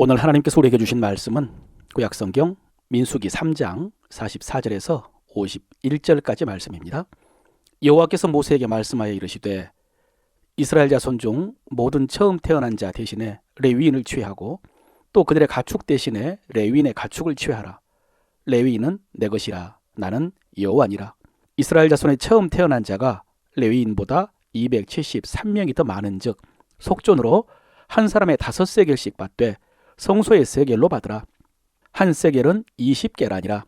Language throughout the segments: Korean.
오늘 하나님께서 우리에게 주신 말씀은 구약성경 민수기 3장 44절에서 51절까지 말씀입니다. 여호와께서 모세에게 말씀하여 이르시되 이스라엘 자손 중 모든 처음 태어난 자 대신에 레위인을 취하고 또 그들의 가축 대신에 레위인의 가축을 취하라. 레위인은 내 것이라. 나는 여호와니라. 이스라엘 자손의 처음 태어난 자가 레위인보다 273명이 더 많은즉 속전으로 한 사람의 5세겔씩 받되 성소의 세겔로 받으라. 한 세겔은 20게라니라.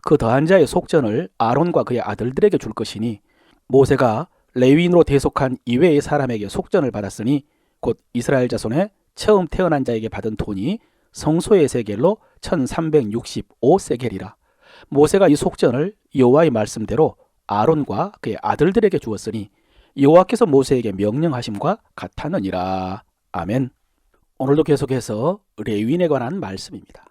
그 더한 자의 속전을 아론과 그의 아들들에게 줄 것이니 모세가 레위인으로 대속한 이외의 사람에게 속전을 받았으니 곧 이스라엘 자손의 처음 태어난 자에게 받은 돈이 성소의 세겔로 1365세겔이라. 모세가 이 속전을 여호와의 말씀대로 아론과 그의 아들들에게 주었으니 여호와께서 모세에게 명령하심과 같았느니라. 아멘. 오늘도 계속해서 레위인에 관한 말씀입니다.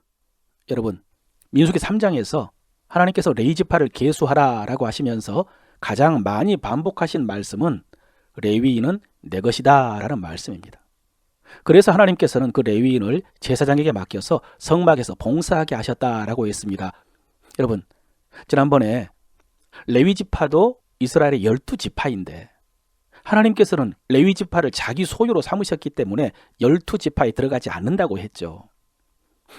여러분, 민수기 3장에서 하나님께서 레위지파를 계수하라라고 하시면서 가장 많이 반복하신 말씀은 레위인은 내 것이다 라는 말씀입니다. 그래서 하나님께서는 그 레위인을 제사장에게 맡겨서 성막에서 봉사하게 하셨다라고 했습니다. 여러분, 지난번에 레위지파도 이스라엘의 12지파인데 하나님께서는 레위지파를 자기 소유로 삼으셨기 때문에 12지파에 들어가지 않는다고 했죠.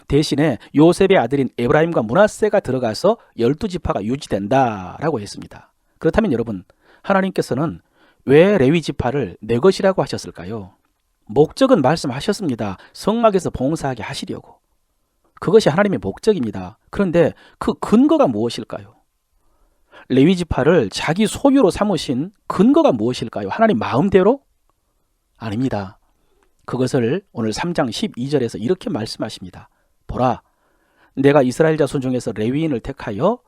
대신에 요셉의 아들인 에브라임과 므낫세가 들어가서 12지파가 유지된다라고 했습니다. 그렇다면 여러분, 하나님께서는 왜 레위지파를 내 것이라고 하셨을까요? 목적은 말씀하셨습니다. 성막에서 봉사하게 하시려고. 그것이 하나님의 목적입니다. 그런데 그 근거가 무엇일까요? 레위지파를 자기 소유로 삼으신 근거가 무엇일까요? 하나님 마음대로? 아닙니다. 그것을 오늘 3장 12절에서 이렇게 말씀하십니다. 보라, 내가 이스라엘 자손 중에서 레위인을 택하여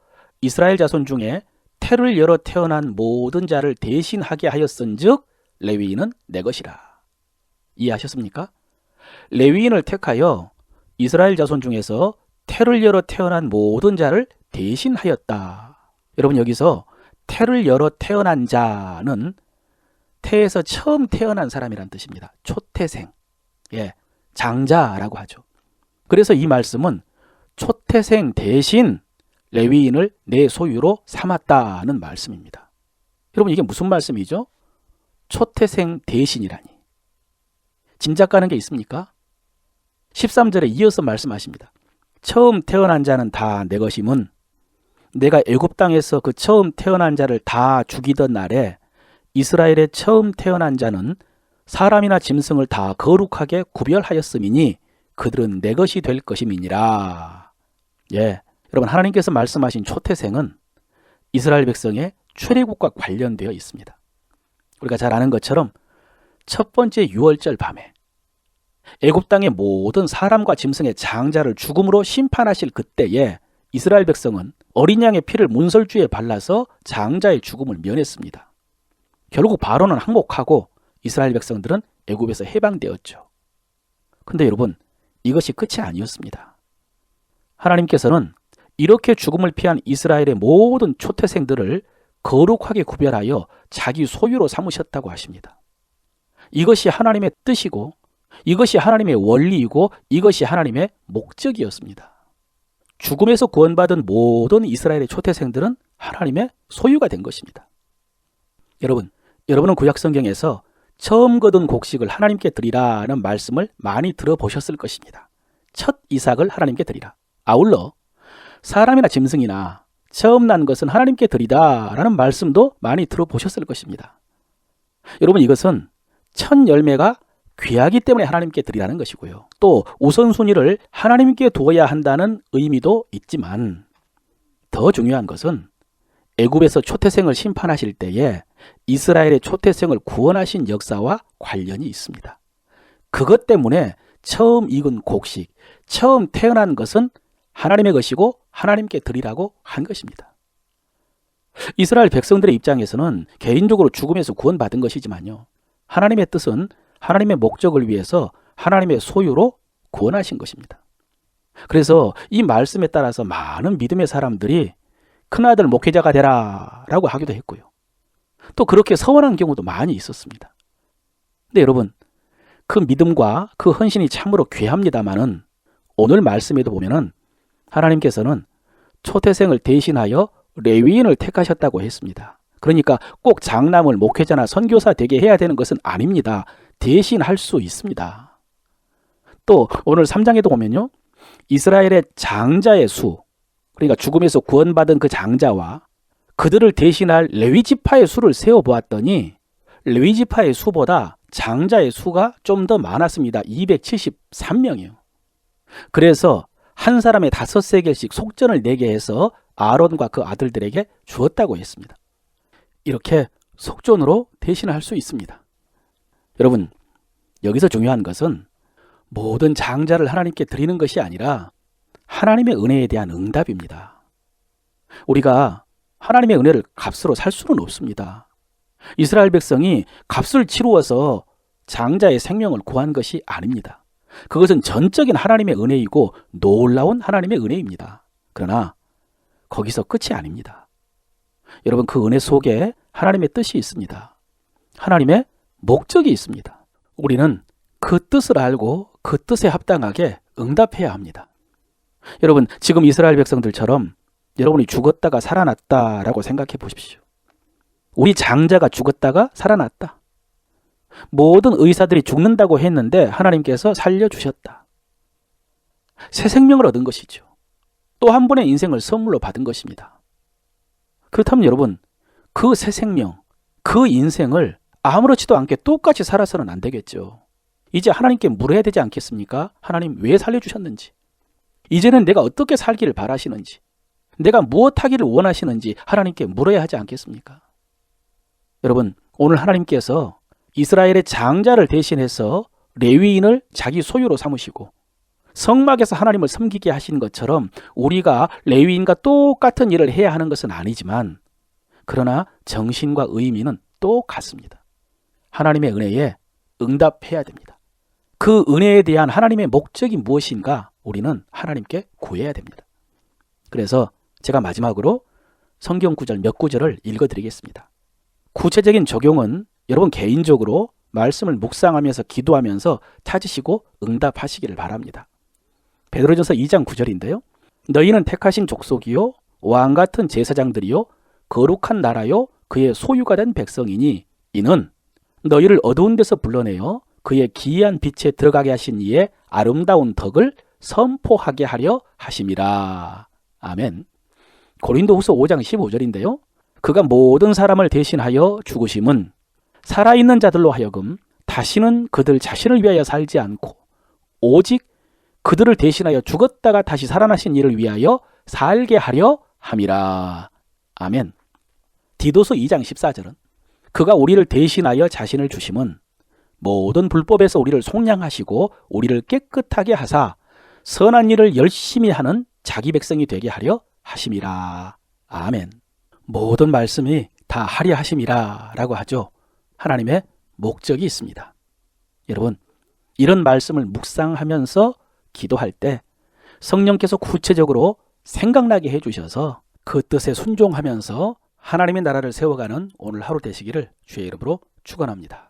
이스라엘 자손 중에 태를 열어 태어난 모든 자를 대신하게 하였은즉 레위인은 내 것이라. 이해하셨습니까? 레위인을 택하여 이스라엘 자손 중에서 태를 열어 태어난 모든 자를 대신하였다. 여러분, 여기서 태를 열어 태어난 자는 태에서 처음 태어난 사람이란 뜻입니다. 초태생, 장자라고 하죠. 그래서 이 말씀은 초태생 대신 레위인을 내 소유로 삼았다는 말씀입니다. 여러분, 이게 무슨 말씀이죠? 초태생 대신이라니. 짐작 가는 게 있습니까? 13절에 이어서 말씀하십니다. 처음 태어난 자는 다 내 것임은 내가 애굽 땅에서 그 처음 태어난 자를 다 죽이던 날에 이스라엘의 처음 태어난 자는 사람이나 짐승을 다 거룩하게 구별하였음이니 그들은 내 것이 될 것임이니라. 여러분, 하나님께서 말씀하신 초태생은 이스라엘 백성의 출애굽과 관련되어 있습니다. 우리가 잘 아는 것처럼 첫 번째 유월절 밤에 애굽 땅의 모든 사람과 짐승의 장자를 죽음으로 심판하실 그때에 이스라엘 백성은 어린 양의 피를 문설주에 발라서 장자의 죽음을 면했습니다. 결국 바로는 항복하고 이스라엘 백성들은 애굽에서 해방되었죠. 근데 여러분, 이것이 끝이 아니었습니다. 하나님께서는 이렇게 죽음을 피한 이스라엘의 모든 초태생들을 거룩하게 구별하여 자기 소유로 삼으셨다고 하십니다. 이것이 하나님의 뜻이고 이것이 하나님의 원리이고 이것이 하나님의 목적이었습니다. 죽음에서 구원받은 모든 이스라엘의 초태생들은 하나님의 소유가 된 것입니다. 여러분은 구약성경에서 처음 거둔 곡식을 하나님께 드리라는 말씀을 많이 들어보셨을 것입니다. 첫 이삭을 하나님께 드리라. 아울러 사람이나 짐승이나 처음 난 것은 하나님께 드리다라는 말씀도 많이 들어보셨을 것입니다. 여러분, 이것은 첫 열매가 귀하기 때문에 하나님께 드리라는 것이고요. 또 우선순위를 하나님께 두어야 한다는 의미도 있지만 더 중요한 것은 애굽에서 초태생을 심판하실 때에 이스라엘의 초태생을 구원하신 역사와 관련이 있습니다. 그것 때문에 처음 익은 곡식, 처음 태어난 것은 하나님의 것이고 하나님께 드리라고 한 것입니다. 이스라엘 백성들의 입장에서는 개인적으로 죽음에서 구원받은 것이지만요, 하나님의 뜻은 하나님의 목적을 위해서 하나님의 소유로 구원하신 것입니다. 그래서 이 말씀에 따라서 많은 믿음의 사람들이 큰아들 목회자가 되라 라고 하기도 했고요. 또 그렇게 서원한 경우도 많이 있었습니다. 근데 여러분, 그 믿음과 그 헌신이 참으로 귀합니다마는 오늘 말씀에도 보면은 하나님께서는 초태생을 대신하여 레위인을 택하셨다고 했습니다. 그러니까 꼭 장남을 목회자나 선교사 되게 해야 되는 것은 아닙니다. 대신할 수 있습니다. 또 오늘 3장에도 보면요, 이스라엘의 장자의 수, 그러니까 죽음에서 구원받은 그 장자와 그들을 대신할 레위 지파의 수를 세어보았더니 레위 지파의 수보다 장자의 수가 좀 더 많았습니다. 273명이에요. 그래서 한 사람의 5세겔씩 속전을 내게 해서 아론과 그 아들들에게 주었다고 했습니다. 이렇게 속전으로 대신할 수 있습니다. 여러분, 여기서 중요한 것은 모든 장자를 하나님께 드리는 것이 아니라 하나님의 은혜에 대한 응답입니다. 우리가 하나님의 은혜를 값으로 살 수는 없습니다. 이스라엘 백성이 값을 치루어서 장자의 생명을 구한 것이 아닙니다. 그것은 전적인 하나님의 은혜이고 놀라운 하나님의 은혜입니다. 그러나 거기서 끝이 아닙니다. 여러분, 그 은혜 속에 하나님의 뜻이 있습니다. 하나님의 목적이 있습니다. 우리는 그 뜻을 알고 그 뜻에 합당하게 응답해야 합니다. 여러분, 지금 이스라엘 백성들처럼 여러분이 죽었다가 살아났다라고 생각해 보십시오. 우리 장자가 죽었다가 살아났다. 모든 의사들이 죽는다고 했는데 하나님께서 살려주셨다. 새 생명을 얻은 것이죠. 또 한 번의 인생을 선물로 받은 것입니다. 그렇다면 여러분, 그 새 생명, 그 인생을 아무렇지도 않게 똑같이 살아서는 안 되겠죠. 이제 하나님께 물어야 되지 않겠습니까? 하나님 왜 살려주셨는지, 이제는 내가 어떻게 살기를 바라시는지, 내가 무엇 하기를 원하시는지 하나님께 물어야 하지 않겠습니까? 여러분, 오늘 하나님께서 이스라엘의 장자를 대신해서 레위인을 자기 소유로 삼으시고 성막에서 하나님을 섬기게 하시는 것처럼 우리가 레위인과 똑같은 일을 해야 하는 것은 아니지만, 그러나 정신과 의미는 똑같습니다. 하나님의 은혜에 응답해야 됩니다. 그 은혜에 대한 하나님의 목적이 무엇인가 우리는 하나님께 구해야 됩니다. 그래서 제가 마지막으로 성경 구절 몇 구절을 읽어드리겠습니다. 구체적인 적용은 여러분 개인적으로 말씀을 묵상하면서 기도하면서 찾으시고 응답하시기를 바랍니다. 베드로전서 2장 9절인데요. 너희는 택하신 족속이요 왕같은 제사장들이요 거룩한 나라요 그의 소유가 된 백성이니 이는 너희를 어두운 데서 불러내어 그의 기이한 빛에 들어가게 하신 이의 아름다운 덕을 선포하게 하려 하심이라. 아멘. 고린도후서 5장 15절인데요. 그가 모든 사람을 대신하여 죽으심은 살아있는 자들로 하여금 다시는 그들 자신을 위하여 살지 않고 오직 그들을 대신하여 죽었다가 다시 살아나신 이를 위하여 살게 하려 함이라. 아멘. 디도서 2장 14절은 그가 우리를 대신하여 자신을 주심은 모든 불법에서 우리를 속량하시고 우리를 깨끗하게 하사 선한 일을 열심히 하는 자기 백성이 되게 하려 하심이라. 아멘. 모든 말씀이 다 하려 하심이라 라고 하죠. 하나님의 목적이 있습니다. 여러분, 이런 말씀을 묵상하면서 기도할 때 성령께서 구체적으로 생각나게 해주셔서 그 뜻에 순종하면서 하나님의 나라를 세워가는 오늘 하루 되시기를 주의 이름으로 축원합니다.